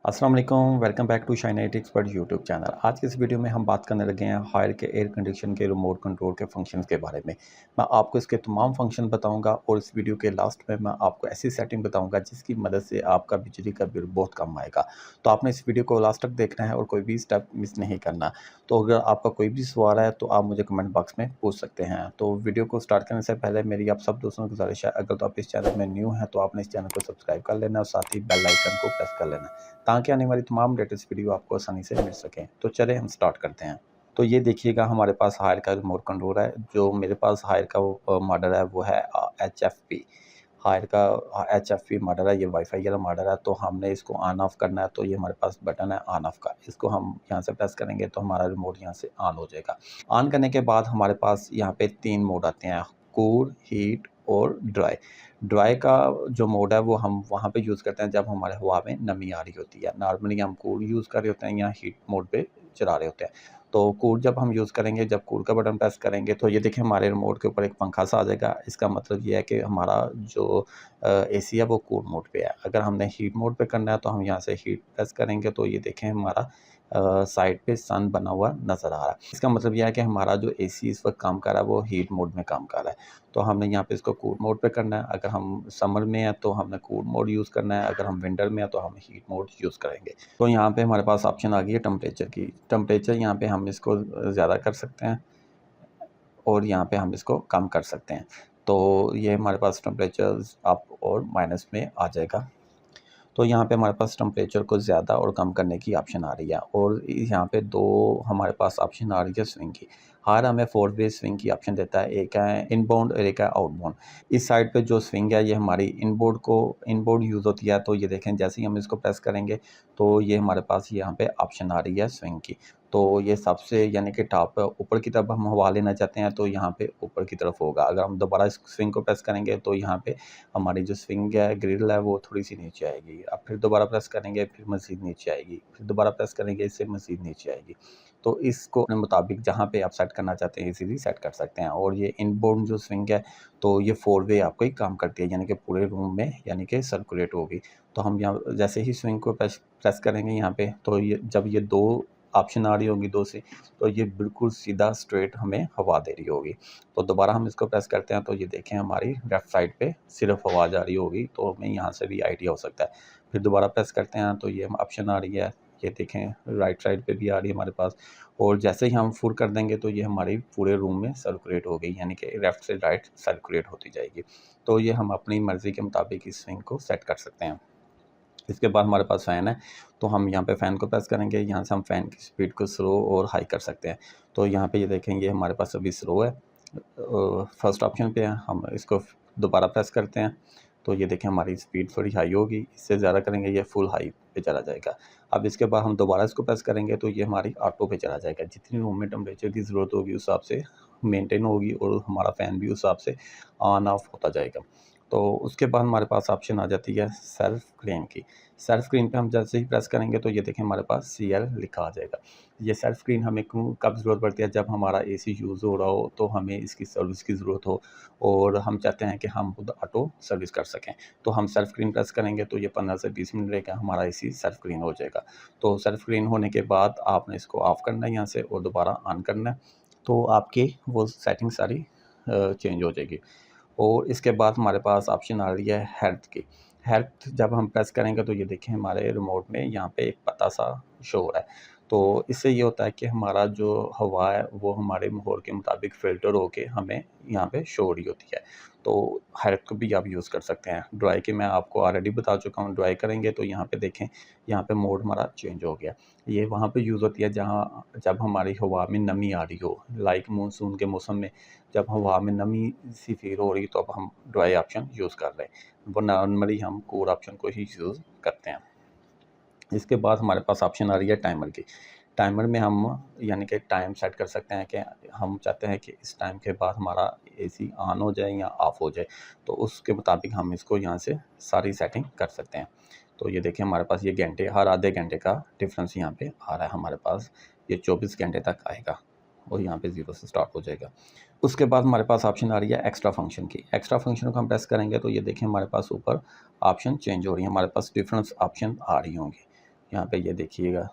अस्सलाम वालेकुम, welcome back to Shine IT expert YouTube channel. आज की इस वीडियो में हम बात करने लगे हैं हायर के एयर कंडीशन के रिमोट कंट्रोल के फंक्शंस के बारे में। मैं आपको इसके तमाम फंक्शन बताऊंगा और इस वीडियो के लास्ट में मैं आपको ऐसी सेटिंग बताऊंगा जिसकी मदद से आपका बिजली का बिल बहुत कम आएगा। तो आपने इस वीडियो को लास्ट तक देखना है और कोई भी स्टेप मिस नहीं करना। तो अगर आपका कोई भी सवाल है तो आप मुझे कमेंट बॉक्स में पूछ सकते हैं। तो वीडियो को स्टार्ट करने से पहले मेरी आप सब दोस्तों की गुजारिश है, अगर तो आप इस चैनल में न्यू हैं तो आपने इस चैनल को सब्सक्राइब कर लेना और साथ ही बेल आइकन को प्रेस कर लेना ताकि आने वाली तमाम लेटेस्ट वीडियो आपको आसानी से मिल सकें। तो चलें हम स्टार्ट करते हैं। तो ये देखिएगा हमारे पास हायर का रिमोट कंट्रोल है। जो मेरे पास हायर का मॉडल है वो है HFP। हायर का HFP मॉडल है, ये वाईफाई वाला मॉडल है। तो हमने इसको ऑन ऑफ करना है, तो ये हमारे पास बटन है ऑन ऑफ का, इसको हम यहाँ से प्रेस करेंगे तो हमारा रिमोट यहाँ से ऑन हो जाएगा। ऑन करने के बाद हमारे पास यहाँ पे 3 मोड आते हैं, कूल, हीट और ड्राई। ड्राई का जो मोड है वो हम वहाँ पे यूज़ करते हैं जब हमारे हवा में नमी आ रही होती है। नॉर्मली हम कूल यूज़ कर रहे होते हैं या हीट मोड पे चला रहे होते हैं। तो कूल जब हम यूज़ करेंगे, जब कूल का बटन प्रेस करेंगे तो ये देखिए हमारे रिमोट के ऊपर एक पंखा सा आ जाएगा। इसका मतलब ये है कि हमारा जो AC है वो कूल मोड पे है। अगर हमने हीट मोड पे करना है तो हम यहाँ से हीट प्रेस करेंगे तो ये देखें हमारा साइड पे सन बना हुआ नज़र आ रहा है। इसका मतलब यह है कि हमारा जो AC इस वक्त काम कर रहा है वो हीट मोड में काम कर रहा है। तो हमने यहाँ पे इसको कूल मोड पे करना है। अगर हम समर में हैं तो हमने कूल मोड यूज़ करना है, अगर हम विंटर में हैं तो हम हीट मोड यूज़ करेंगे। तो यहाँ पे हमारे पास ऑप्शन आ गई है टेम्परेचर की। टेम्परेचर यहाँ पे हम इसको ज़्यादा कर सकते हैं और यहाँ पे हम इसको कम कर सकते हैं। तो ये हमारे पास टेम्परेचर अप और माइनस में आ जाएगा। तो यहाँ पे हमारे पास टेम्परेचर को ज़्यादा और कम करने की ऑप्शन आ रही है और यहाँ पे 2 हमारे पास ऑप्शन आ रही है स्विंग की। हर हमें 4 वे स्विंग की ऑप्शन देता है, एक है इनबाउंड और एक है आउटबाउंड। इस साइड पे जो स्विंग है ये हमारी इनबाउंड यूज़ होती है। तो ये देखें जैसे ही हम इसको प्रेस करेंगे तो ये हमारे पास यहाँ पे ऑप्शन आ रही है स्विंग की। तो ये सबसे यानी कि टॉप ऊपर की तरफ हम हवा लेना चाहते हैं तो यहाँ पे ऊपर की तरफ होगा। अगर हम दोबारा इस स्विंग को प्रेस करेंगे तो यहाँ पे हमारी जो स्विंग है, ग्रिल है, वो थोड़ी-सी नीचे आएगी। अब फिर दोबारा प्रेस करेंगे, फिर मज़ीद नीचे आएगी, फिर दोबारा प्रेस करेंगे, इससे मज़ीद नीचे आएगी। तो इसको अपने मुताबिक जहाँ पे आप सेट करना चाहते हैं इज़िली सेट कर सकते हैं। और ये इनबोर्ड जो स्विंग है, तो ये 4 वे आपको ही काम करती है, यानी कि पूरे रूम में यानी कि सर्कुलेट होगी। तो हम यहाँ जैसे ही स्विंग को प्रेस प्रेस करेंगे यहाँ पे, तो ये जब ये 2 ऑप्शन आ रही होंगी 2 से, तो ये बिल्कुल सीधा स्ट्रेट हमें हवा दे रही होगी। तो दोबारा हम इसको प्रेस करते हैं तो ये देखें हमारी लेफ़्ट साइड पे सिर्फ आवाज़ आ रही होगी, तो हमें यहाँ से भी आइडिया हो सकता है। फिर दोबारा प्रेस करते हैं तो ये ऑप्शन आ रही है, ये देखें राइट साइड पे भी आ रही है हमारे पास। और जैसे ही हम फुल कर देंगे तो ये हमारी पूरे रूम में सर्कुलेट हो गई, यानी कि लेफ़्ट से राइट सर्कुलेट होती जाएगी। तो ये हम अपनी मर्ज़ी के मुताबिक इस स्विंग को सेट कर सकते हैं। इसके बाद हमारे पास फ़ैन है, तो हम यहाँ पे फ़ैन को प्रेस करेंगे, यहाँ से हम फ़ैन की स्पीड को स्लो और हाई कर सकते हैं। तो यहाँ पे ये देखेंगे हमारे पास अभी स्लो है, फर्स्ट ऑप्शन पे है, हम इसको दोबारा प्रेस करते हैं तो ये देखें हमारी स्पीड थोड़ी हाई होगी, इससे ज़्यादा करेंगे ये फुल हाई पे चला जाएगा। अब इसके बाद हम दोबारा इसको प्रेस करेंगे तो ये हमारी ऑटो पे चला जाएगा। जितनी रूम में टेम्परेचर की ज़रूरत होगी उस हिसाब से मेंटेन होगी और हमारा फ़ैन भी उस हिसाब से ऑन ऑफ होता जाएगा। तो उसके बाद हमारे पास ऑप्शन आ जाती है सेल्फ क्लीन की। सेल्फ स्क्रीन पे हम जैसे ही प्रेस करेंगे तो ये देखें हमारे पास CL लिखा आ जाएगा। ये सेल्फ स्क्रीन हमें कब ज़रूरत पड़ती है, जब हमारा AC यूज़ हो रहा हो तो हमें इसकी सर्विस की ज़रूरत हो और हम चाहते हैं कि हम खुद ऑटो सर्विस कर सकें। तो हम सेल्फ स्क्रीन प्रेस करेंगे तो ये 15 से 20 मिनट रहेगा, हमारा AC सेल्फ स्क्रीन हो जाएगा। तो सेल्फ स्क्रीन होने के बाद आपने इसको ऑफ़ करना है यहाँ से और दोबारा ऑन करना है, तो आपकी वो सेटिंग सारी चेंज हो जाएगी। और इसके बाद हमारे पास ऑप्शन आ रही है हेल्थ की। हेल्थ जब हम प्रेस करेंगे तो ये देखें हमारे रिमोट में यहाँ पे एक पता सा शो हो रहा है। तो इससे ये होता है कि हमारा जो हवा है वो हमारे माहौल के मुताबिक फ़िल्टर होके हमें यहाँ पे शो हो रही होती है। तो हेल्थ को भी आप यूज़ कर सकते हैं। ड्राई की मैं आपको ऑलरेडी बता चुका हूँ, ड्राई करेंगे तो यहाँ पे देखें, यहाँ पे मोड हमारा चेंज हो गया। ये वहाँ पे यूज़ होती है जहाँ जब हमारी हवा में नमी आ रही हो, लाइक मानसून के मौसम में जब हवा में नमी सी फ़ील हो रही तो अब हम ड्राई ऑप्शन यूज़ कर रहे हैं, वो नॉर्मली हम कूल ऑप्शन को ही यूज़ करते हैं। इसके बाद हमारे पास ऑप्शन आ रही है टाइमर की। टाइमर में हम यानी कि टाइम सेट कर सकते हैं कि हम चाहते हैं कि इस टाइम के बाद हमारा AC ऑन हो जाए या ऑफ़ हो जाए, तो उसके मुताबिक हम इसको यहाँ से सारी सेटिंग कर सकते हैं। तो ये देखिए हमारे पास ये घंटे, हर आधे घंटे का डिफरेंस यहाँ पे आ रहा है हमारे पास, ये 24 घंटे तक आएगा और यहाँ पे 0 से स्टार्ट हो जाएगा। उसके बाद हमारे पास ऑप्शन आ रही है एक्स्ट्रा फंक्शन की। एक्स्ट्रा फंक्शन को हम प्रेस करेंगे तो ये देखिए हमारे पास ऊपर ऑप्शन चेंज हो रही है, हमारे पास डिफरेंस ऑप्शन आ रही होंगी। यहाँ पे ये देखिएगा,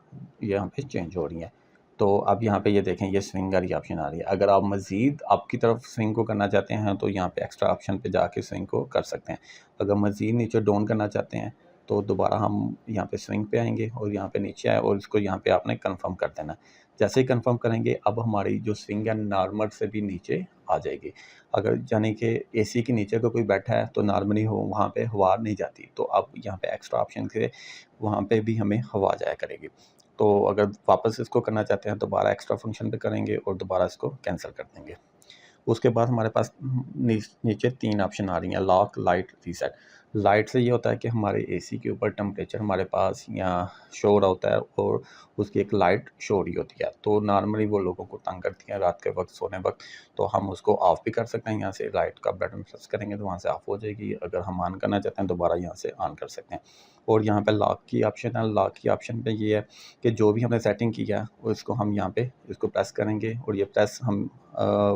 यहाँ पे चेंज हो रही हैं। तो अब यहाँ पे ये देखें, ये स्विंग वाली ऑप्शन आ रही है। अगर आप मज़ीद आपकी तरफ स्विंग को करना चाहते हैं तो यहाँ पे एक्स्ट्रा ऑप्शन पे जाके स्विंग को कर सकते हैं। अगर मज़ीद नीचे डाउन करना चाहते हैं तो दोबारा हम यहाँ पे स्विंग पे आएंगे और यहाँ पे नीचे आए और इसको यहाँ पे आपने कंफर्म कर देना। जैसे ही कंफर्म करेंगे, अब हमारी जो स्विंग है नॉर्मल से भी नीचे आ जाएगी। अगर यानी कि एसी के नीचे अगर कोई बैठा है तो नॉर्मली हो वहाँ पे हवा नहीं जाती, तो अब यहाँ पे एक्स्ट्रा ऑप्शन से वहाँ पे भी हमें हवा जाया करेगी। तो अगर वापस इसको करना चाहते हैं दोबारा एक्स्ट्रा फंक्शन पे करेंगे और दोबारा इसको कैंसिल कर देंगे। उसके बाद हमारे पास नीचे 3 ऑप्शन आ रही हैं, लॉक, लाइट, रीसेट। लाइट से ये होता है कि हमारे एसी के ऊपर टेम्परेचर हमारे पास यहाँ शो हो रहा होता है और उसकी एक लाइट शो हो रही होती है। तो नॉर्मली वो लोगों को तंग करती है रात के वक्त सोने वक्त, तो हम उसको ऑफ़ भी कर सकते हैं। यहाँ से लाइट का बटन प्रेस करेंगे तो वहाँ से ऑफ़ हो जाएगी। अगर हम ऑन करना चाहते हैं दोबारा यहाँ से ऑन कर सकते हैं। और यहाँ पे लॉक की ऑप्शन है। लॉक की ऑप्शन पे ये है कि जो भी हमने सेटिंग की है उसको हम यहाँ पे इसको प्रेस करेंगे और ये प्रेस हम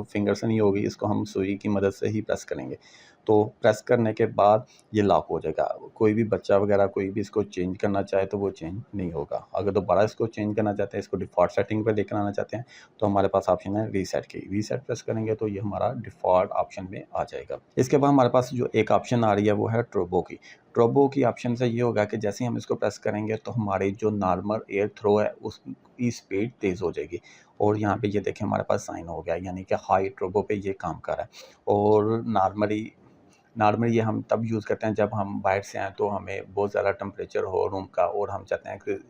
फिंगर से नहीं होगी, इसको हम सुई की मदद से ही प्रेस करेंगे। तो प्रेस करने के बाद ये लॉक हो जाएगा। कोई भी बच्चा वगैरह कोई भी इसको चेंज करना चाहे तो वो चेंज नहीं होगा। अगर दोबारा इसको चेंज करना चाहते हैं, इसको डिफ़ॉल्ट सेटिंग पे लेकर आना चाहते हैं, तो हमारे पास ऑप्शन है रीसेट की। रीसेट प्रेस करेंगे तो ये हमारा डिफ़ॉल्ट ऑप्शन में आ जाएगा। इसके बाद हमारे पास जो एक ऑप्शन आ रही है वो है ट्रोबो की। ट्रोबो की ऑप्शन से ये होगा कि जैसे ही हम इसको प्रेस करेंगे तो हमारी जो नॉर्मल एयर थ्रो है उसकी स्पीड तेज़ हो जाएगी। और यहाँ पे ये देखें हमारे पास साइन हो गया, यानी कि हाई ट्रोबो पे ये काम कर रहा है। और नॉर्मली ये हम तब यूज़ करते हैं जब हम बाहर से आएँ तो हमें बहुत ज़्यादा टेम्परेचर हो रूम का और हम चाहते हैं कि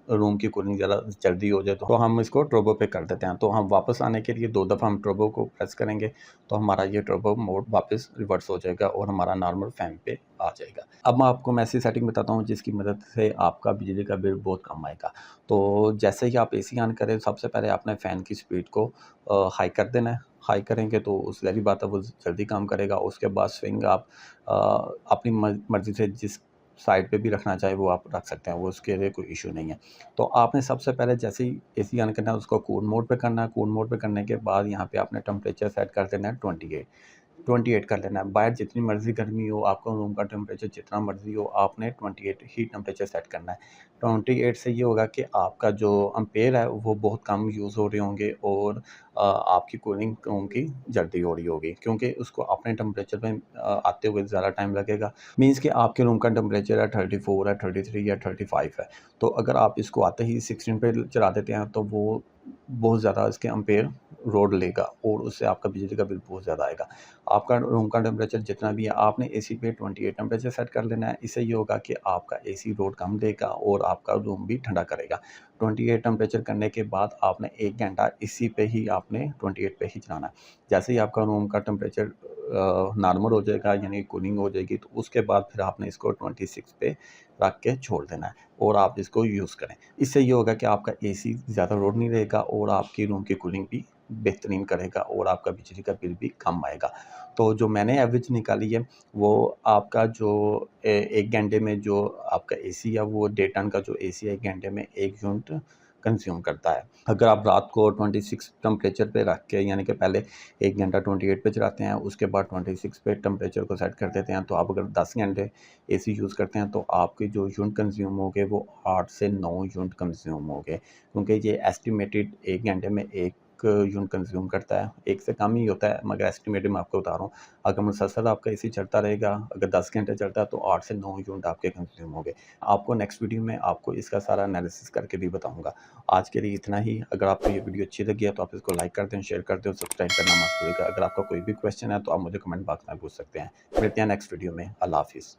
रूम की कूलिंग ज़रा जल्दी हो जाए, तो हम इसको ट्रोबो पे कर देते हैं। तो हम वापस आने के लिए 2 दफ़ा हम ट्रोबो को प्रेस करेंगे तो हमारा ये ट्रोबो मोड वापस रिवर्स हो जाएगा और हमारा नॉर्मल फ़ैन पे आ जाएगा। अब मैं ऐसी सेटिंग बताता हूँ जिसकी मदद से आपका बिजली का बिल बहुत कम आएगा। तो जैसे ही आप एसी ऑन करें, सबसे पहले आपने फ़ैन की स्पीड को हाई कर देना है। हाई करेंगे तो उस ज़ाहिर बात है वो जल्दी काम करेगा। उसके बाद स्विंग आप अपनी मर्ज़ी से जिस साइड पे भी रखना चाहे वो आप रख सकते हैं, वो उसके लिए कोई इश्यू नहीं है। तो आपने सबसे पहले जैसे ही एसी ऑन करना है उसको कूल मोड पे करना है। कूल मोड पे करने के बाद यहाँ पे आपने टेम्परेचर सेट कर देना है 28 कर लेना है। बाहर जितनी मर्ज़ी गर्मी हो, आपका रूम का टेम्परेचर जितना मर्ज़ी हो, आपने 28 ही टेम्परेचर सेट करना है। 28 से ये होगा कि आपका जो एम्पेयर है वो बहुत कम यूज़ हो रहे होंगे और आपकी कूलिंग रूम की जल्दी हो रही होगी, क्योंकि उसको अपने टेम्परेचर पे आते हुए ज़्यादा टाइम लगेगा। मीन्स कि आपके रूम का टेम्परेचर है 34 है, 33 या 35 है। तो अगर आप इसको आते ही 16 पे चला देते हैं तो वो बहुत ज़्यादा इसके एम्पेयर लोड लेगा और उससे आपका बिजली का बिल बहुत ज़्यादा आएगा। आपका रूम का टेम्परेचर जितना भी है आपने एसी पे 28 टेम्परेचर सेट कर लेना है। इससे ये होगा कि आपका एसी लोड कम देगा और आपका रूम भी ठंडा करेगा। 28 टेम्परेचर करने के बाद आपने 1 घंटा इसी पे ही आपने 28 पे ही चलाना है। जैसे ही आपका रूम का टेम्परेचर नॉर्मल हो जाएगा, यानी कूलिंग हो जाएगी, तो उसके बाद फिर आपने इसको 26 पे रख के छोड़ देना है और आप इसको यूज़ करें। इससे ये होगा कि आपका एसी ज़्यादा लोड नहीं रहेगा और आपकी रूम की कूलिंग भी बेहतरीन करेगा और आपका बिजली का बिल भी कम आएगा। तो जो मैंने एवरेज निकाली है वो आपका जो 1 घंटे में जो आपका एसी है वो 1.5 टन का जो एसी है 1 घंटे में 1 यूनिट कंज़्यूम करता है। अगर आप रात को 26 टेम्परेचर पे रख के, यानी कि पहले 1 घंटा 28 पे चलाते हैं, उसके बाद 26 पे टेम्परेचर को सेट कर देते हैं, तो आप अगर 10 घंटे एसी यूज़ करते हैं तो आपके जो यूनिट कंज़्यूम होंगे वो 8 से 9 यूनिट कंज़्यूम होंगे, क्योंकि ये एस्टिमेटेड 1 घंटे में 1 यूनिट कंज़्यूम करता है। 1 से कम ही होता है मगर एस्टिमेटेड मैं आपको बता रहा हूँ। अगर मुसलसल आपका एसी चलता रहेगा, अगर 10 घंटे चलता है तो 8 से 9 यूनिट आपके कंज़्यूम होंगे। आपको नेक्स्ट वीडियो में आपको इसका सारा एनालिसिस करके भी बताऊँगा। आज के लिए इतना ही। अगर आपको ये वीडियो अच्छी लगी है तो आप इसको लाइक कर दें, शेयर कर दें और सब्सक्राइब करना मत भूलिएगा। अगर आपका कोई भी क्वेश्चन है तो आप मुझे कमेंट बॉक्स में पूछ सकते हैं। मिलते हैं नेक्स्ट वीडियो में। अल्लाह हाफ़िज़।